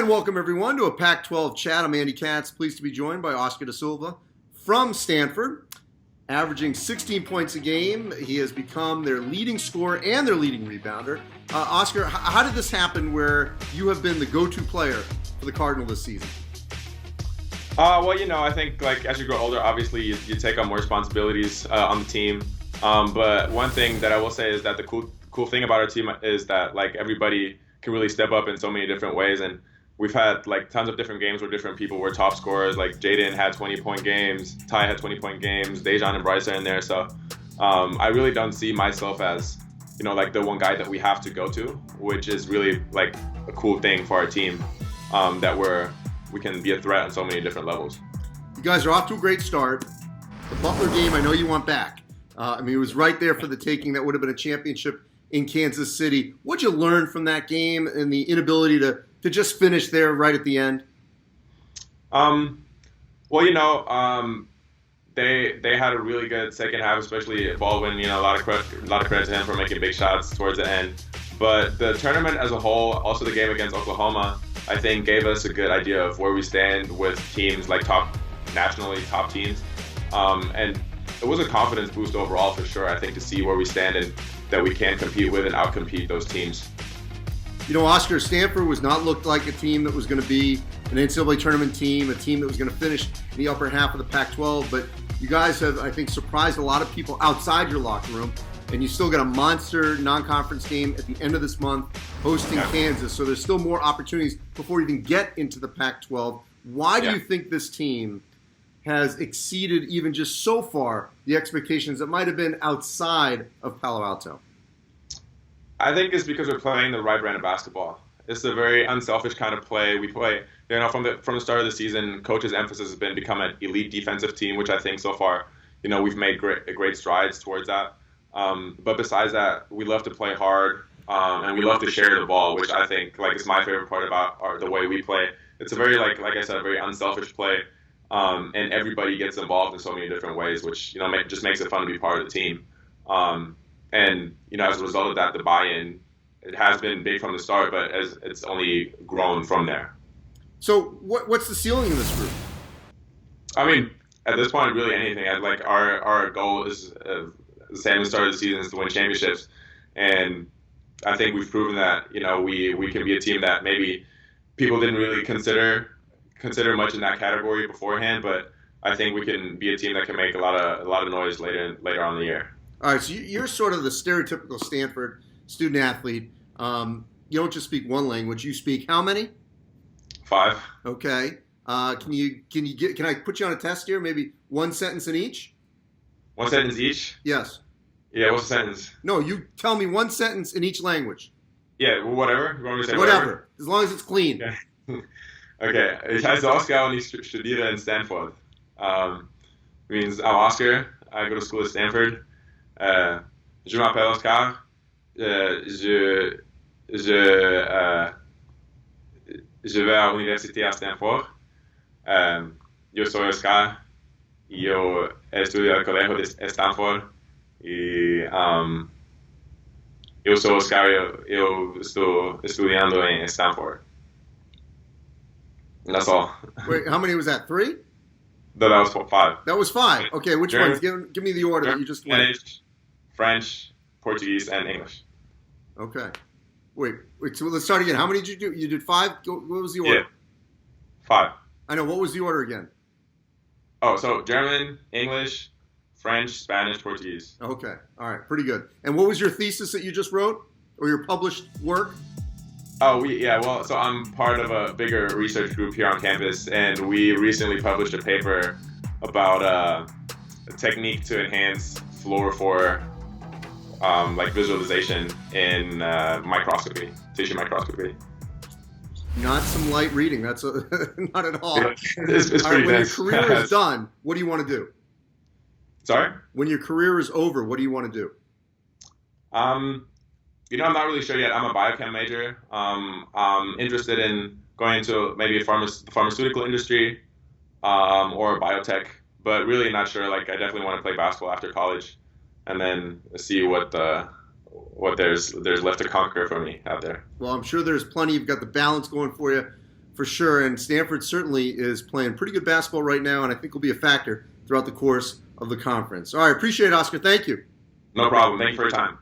And welcome, everyone, to a Pac-12 chat. I'm Andy Katz, pleased to be joined by Oscar da Silva from Stanford. Averaging 16 points a game, he has become their leading scorer and their leading rebounder. Oscar, how did this happen where you have been the go-to player for the Cardinal this season? I think as you grow older, obviously you take on more responsibilities on the team. But one thing that I will say is that the cool thing about our team is that everybody can really step up in so many different ways, and we've had tons of different games where different people were top scorers. Like Jaden had 20-point games, Ty had 20-point games, Dejan and Bryce are in there. So I really don't see myself as the one guy that we have to go to, which is really a cool thing for our team, that we can be a threat on so many different levels. You guys are off to a great start. The Butler game, I know you want back. It was right there for the taking. That would have been a championship in Kansas City. What'd you learn from that game and the inability to just finish there right at the end? They had a really good second half, especially Baldwin. A lot of credit to him for making big shots towards the end. But the tournament as a whole, also the game against Oklahoma, I think gave us a good idea of where we stand with teams nationally top teams. And it was a confidence boost overall for sure, I think, to see where we stand and that we can compete with and outcompete those teams. Oscar, Stanford was not looked like a team that was going to be an NCAA tournament team, a team that was going to finish in the upper half of the Pac-12, but you guys have, I think, surprised a lot of people outside your locker room, and you still got a monster non-conference game at the end of this month hosting Kansas, so there's still more opportunities before you even get into the Pac-12. Why do you think this team has exceeded even just so far the expectations that might have been outside of Palo Alto? I think it's because we're playing the right brand of basketball. It's a very unselfish kind of play. We play, from the start of the season, coach's emphasis has been become an elite defensive team, which I think so far, we've made great strides towards that. But besides that, we love to play hard, and we love to share the ball, which I think is my favorite part about the way we play. It's a very, like I said, a very unselfish play. And everybody gets involved in so many different ways, which just makes it fun to be part of the team. And as a result of that, the buy-in, it has been big from the start, but as it's only grown from there. So what's the ceiling of this group? I mean, at this point, really anything. Our goal is the same as the start of the season, is to win championships, and I think we've proven that we can be a team that maybe people didn't really consider much in that category beforehand, but I think we can be a team that can make a lot of noise later on in the year. All right, so you're sort of the stereotypical Stanford student athlete. You don't just speak one language; you speak how many? 5. Okay. Can I put you on a test here? Maybe one sentence in each. One sentence each? Yes. Yeah. What's the sentence? No, you tell me one sentence in each language. Yeah. Whatever. You want me to say whatever? As long as it's clean. Okay. Okay, ich heiße Oscar und ich studiere in Stanford. Means I'm Oscar. I go to school at Stanford. Je m'appelle Oscar. Je vais à l'université à Stanford. Yo soy Oscar. Yo estudio al colegio de Stanford. Y yo soy Oscar. Yo estoy estudiando en Stanford. That's all. Wait, how many was that? 3? No, that was 5. That was 5. Okay, which German, ones? Give me the order that you just went. Spanish, French, Portuguese, and English. Okay. Wait. So let's start again. How many did you do? You did 5? What was the order? Yeah. 5. I know. What was the order again? Oh, so German, English, French, Spanish, Portuguese. Okay. All right. Pretty good. And what was your thesis that you just wrote, or your published work? Oh, so I'm part of a bigger research group here on campus, and we recently published a paper about a technique to enhance fluorophore visualization in microscopy, tissue microscopy. Not some light reading. That's not at all. It's all right, when your career is done, what do you want to do? Sorry? When your career is over, what do you want to do? I'm not really sure yet. I'm a biochem major. I'm interested in going into maybe the pharmaceutical industry or biotech, but really not sure. I definitely want to play basketball after college and then see what there's left to conquer for me out there. Well, I'm sure there's plenty. You've got the balance going for you for sure. And Stanford certainly is playing pretty good basketball right now, and I think will be a factor throughout the course of the conference. All right, appreciate it, Oscar. Thank you. No problem. Thank you for your time.